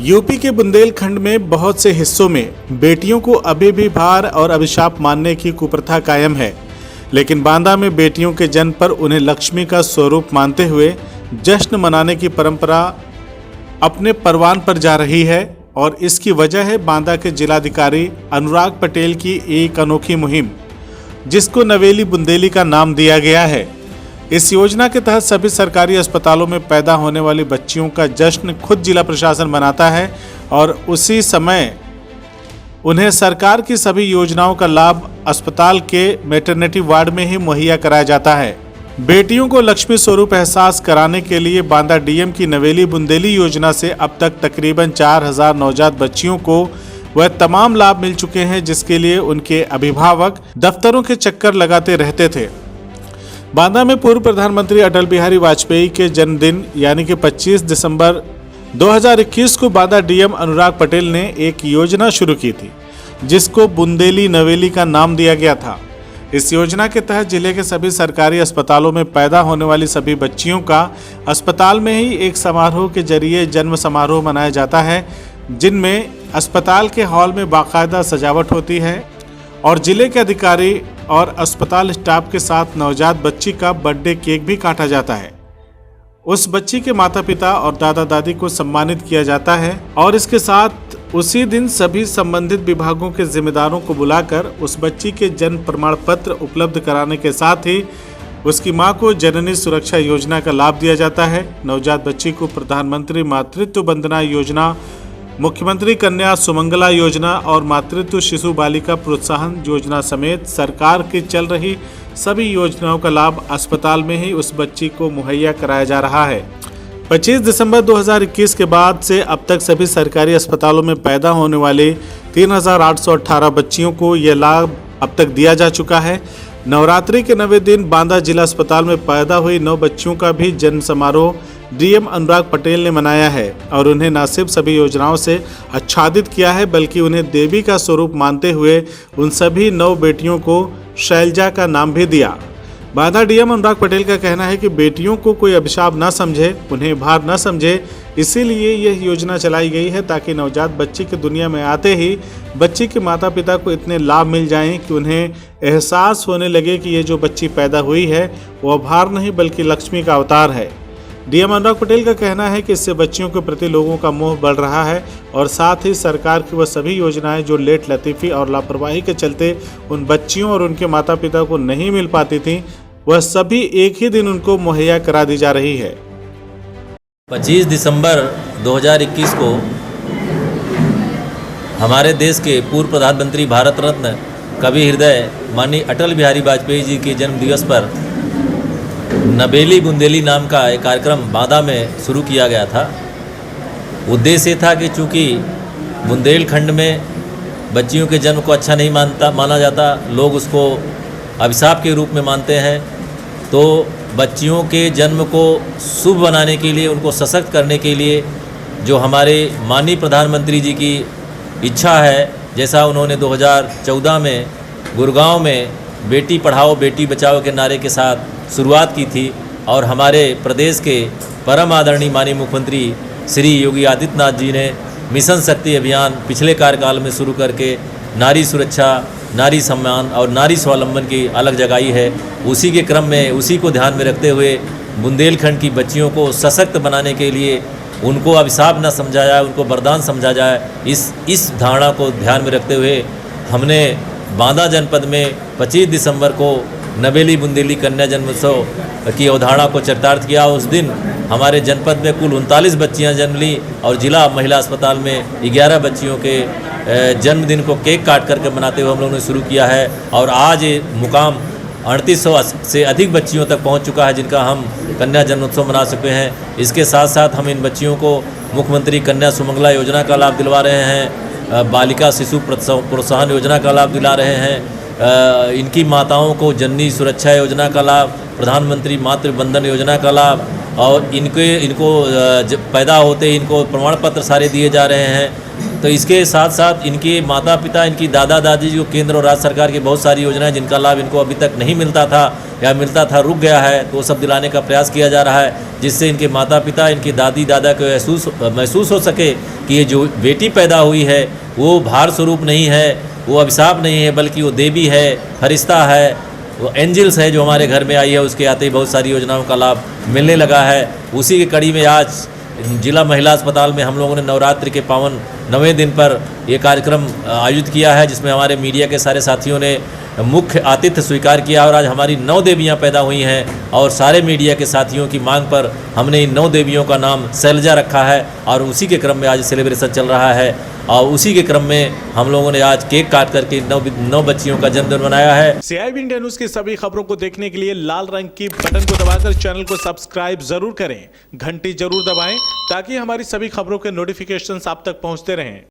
UP के बुंदेलखंड में बहुत से हिस्सों में बेटियों को अभी भी भार और अभिशाप मानने की कुप्रथा कायम है, लेकिन बांदा में बेटियों के जन्म पर उन्हें लक्ष्मी का स्वरूप मानते हुए जश्न मनाने की परंपरा अपने परवान पर जा रही है। और इसकी वजह है बांदा के जिलाधिकारी अनुराग पटेल की एक अनोखी मुहिम, जिसको नवेली बुंदेली का नाम दिया गया है। इस योजना के तहत सभी सरकारी अस्पतालों में पैदा होने वाली बच्चियों का जश्न खुद जिला प्रशासन मनाता है और उसी समय उन्हें सरकार की सभी योजनाओं का लाभ अस्पताल के मैटरनिटी वार्ड में ही मुहैया कराया जाता है। बेटियों को लक्ष्मी स्वरूप एहसास कराने के लिए बांदा डीएम की नवेली बुंदेली योजना से अब तक तकरीबन 4000 नवजात बच्चियों को वह तमाम लाभ मिल चुके हैं, जिसके लिए उनके अभिभावक दफ्तरों के चक्कर लगाते रहते थे। बांदा में पूर्व प्रधानमंत्री अटल बिहारी वाजपेयी के जन्मदिन यानी कि 25 दिसंबर 2021 को बांदा डीएम अनुराग पटेल ने एक योजना शुरू की थी, जिसको बुंदेली नवेली का नाम दिया गया था। इस योजना के तहत जिले के सभी सरकारी अस्पतालों में पैदा होने वाली सभी बच्चियों का अस्पताल में ही एक समारोह के जरिए जन्म समारोह मनाया जाता है, जिनमें अस्पताल के हॉल में बाकायदा सजावट होती है और जिले के अधिकारी और अस्पताल स्टाफ के साथ नवजात बच्ची का बर्थडे केक भी काटा जाता है। उस बच्ची के माता पिता और दादा दादी को सम्मानित किया जाता है और इसके साथ उसी दिन सभी संबंधित विभागों के जिम्मेदारों को बुलाकर उस बच्ची के जन्म प्रमाण पत्र उपलब्ध कराने के साथ ही उसकी मां को जननी सुरक्षा योजना का लाभ दिया जाता है। नवजात बच्ची को प्रधानमंत्री मातृत्व वंदना योजना, मुख्यमंत्री कन्या सुमंगला योजना और मातृत्व शिशु बालिका प्रोत्साहन योजना समेत सरकार की चल रही सभी योजनाओं का लाभ अस्पताल में ही उस बच्ची को मुहैया कराया जा रहा है। 25 दिसंबर 2021 के बाद से अब तक सभी सरकारी अस्पतालों में पैदा होने वाले 3818 बच्चियों को यह लाभ अब तक दिया जा चुका है। नवरात्रि के 9वें दिन बांदा जिला अस्पताल में पैदा हुई 9 बच्चियों का भी जन्म समारोह डीएम अनुराग पटेल ने मनाया है और उन्हें न सिर्फ सभी योजनाओं से आच्छादित किया है, बल्कि उन्हें देवी का स्वरूप मानते हुए उन सभी 9 बेटियों को शैलजा का नाम भी दिया। बांदा डीएम अनुराग पटेल का कहना है कि बेटियों को कोई अभिशाप न समझे, उन्हें भार न समझे, इसीलिए यह योजना चलाई गई है ताकि नवजात बच्ची की दुनिया में आते ही बच्ची के माता पिता को इतने लाभ मिल जाएं कि उन्हें एहसास होने लगे कि ये जो बच्ची पैदा हुई है वह भार नहीं बल्कि लक्ष्मी का अवतार है। डीएम अनुराग पटेल का कहना है कि इससे बच्चियों के प्रति लोगों का मोह बढ़ रहा है और साथ ही सरकार की वह सभी योजनाएं जो लेट लतीफ़ी और लापरवाही के चलते उन बच्चियों और उनके माता पिता को नहीं मिल पाती थीं, वह सभी एक ही दिन उनको मुहैया करा दी जा रही है। 25 दिसंबर 2021 को हमारे देश के पूर्व प्रधानमंत्री भारत रत्न कवि हृदय माननीय अटल बिहारी वाजपेयी जी के जन्म दिवस पर नवेली बुंदेली नाम का एक कार्यक्रम बांदा में शुरू किया गया था। उद्देश्य था कि चूँकि बुंदेलखंड में बच्चियों के जन्म को अच्छा नहीं माना जाता, लोग उसको अभिशाप के रूप में मानते हैं, तो बच्चियों के जन्म को शुभ बनाने के लिए, उनको सशक्त करने के लिए जो हमारे माननीय प्रधानमंत्री जी की इच्छा है, जैसा उन्होंने 2014 में गुड़गांव में बेटी पढ़ाओ बेटी बचाओ के नारे के साथ शुरुआत की थी और हमारे प्रदेश के परम आदरणीय माननीय मुख्यमंत्री श्री योगी आदित्यनाथ जी ने मिशन शक्ति अभियान पिछले कार्यकाल में शुरू करके नारी सुरक्षा, नारी सम्मान और नारी स्वावलंबन की अलग जगाई है। उसी के क्रम में, उसी को ध्यान में रखते हुए बुंदेलखंड की बच्चियों को सशक्त बनाने के लिए उनको अभिशाप न समझा जाए, उनको वरदान समझा जाए, इस धारणा को ध्यान में रखते हुए हमने बांदा जनपद में 25 दिसंबर को नवेली बुंदेली कन्या जन्मोत्सव की अवधारणा को चरितार्थ किया। उस दिन हमारे जनपद में कुल 39 बच्चियां जन्म ली और जिला महिला अस्पताल में 11 बच्चियों के जन्मदिन को केक काट करके मनाते हुए हम लोगों ने शुरू किया है और आज ये मुकाम 3800 से अधिक बच्चियों तक पहुंच चुका है, जिनका हम कन्या जन्मोत्सव मना चुके हैं। इसके साथ साथ हम इन बच्चियों को मुख्यमंत्री कन्या सुमंगला योजना का लाभ दिलवा रहे हैं, बालिका शिशु प्रोत्साहन योजना का लाभ दिला रहे हैं, इनकी माताओं को जननी सुरक्षा योजना का लाभ, प्रधानमंत्री मातृ वंदन योजना का लाभ और इनको पैदा होते ही इनको प्रमाण पत्र सारे दिए जा रहे हैं। तो इसके साथ साथ इनके माता पिता, इनकी दादा दादी जो केंद्र और राज्य सरकार की बहुत सारी योजनाएं जिनका लाभ इनको अभी तक नहीं मिलता था या मिलता था रुक गया है, तो वो सब दिलाने का प्रयास किया जा रहा है, जिससे इनके माता पिता, इनकी दादी दादा को महसूस हो सके कि ये जो बेटी पैदा हुई है वो भार स्वरूप नहीं है, वो अभिशाप नहीं है, बल्कि वो देवी है, फरिश्ता है, वो एंजल्स है जो हमारे घर में आई है। उसके आते ही बहुत सारी योजनाओं का लाभ मिलने लगा है। उसी की कड़ी में आज जिला महिला अस्पताल में हम लोगों ने नवरात्रि के पावन 9वें दिन पर ये कार्यक्रम आयोजित किया है, जिसमें हमारे मीडिया के सारे साथियों ने मुख्य आतिथ्य स्वीकार किया और आज हमारी 9 देवियां पैदा हुई हैं और सारे मीडिया के साथियों की मांग पर हमने इन 9 देवियों का नाम शैलजा रखा है और उसी के क्रम में आज सेलिब्रेशन चल रहा है। और उसी के क्रम में हम लोगों ने आज केक काट करके 9 बच्चियों का जन्मदिन मनाया है। CIB इंडिया न्यूज की सभी खबरों को देखने के लिए लाल रंग की बटन को दबाकर चैनल को सब्सक्राइब जरूर करें, घंटी जरूर दबाएं ताकि हमारी सभी खबरों के नोटिफिकेशंस आप तक पहुंचते रहें।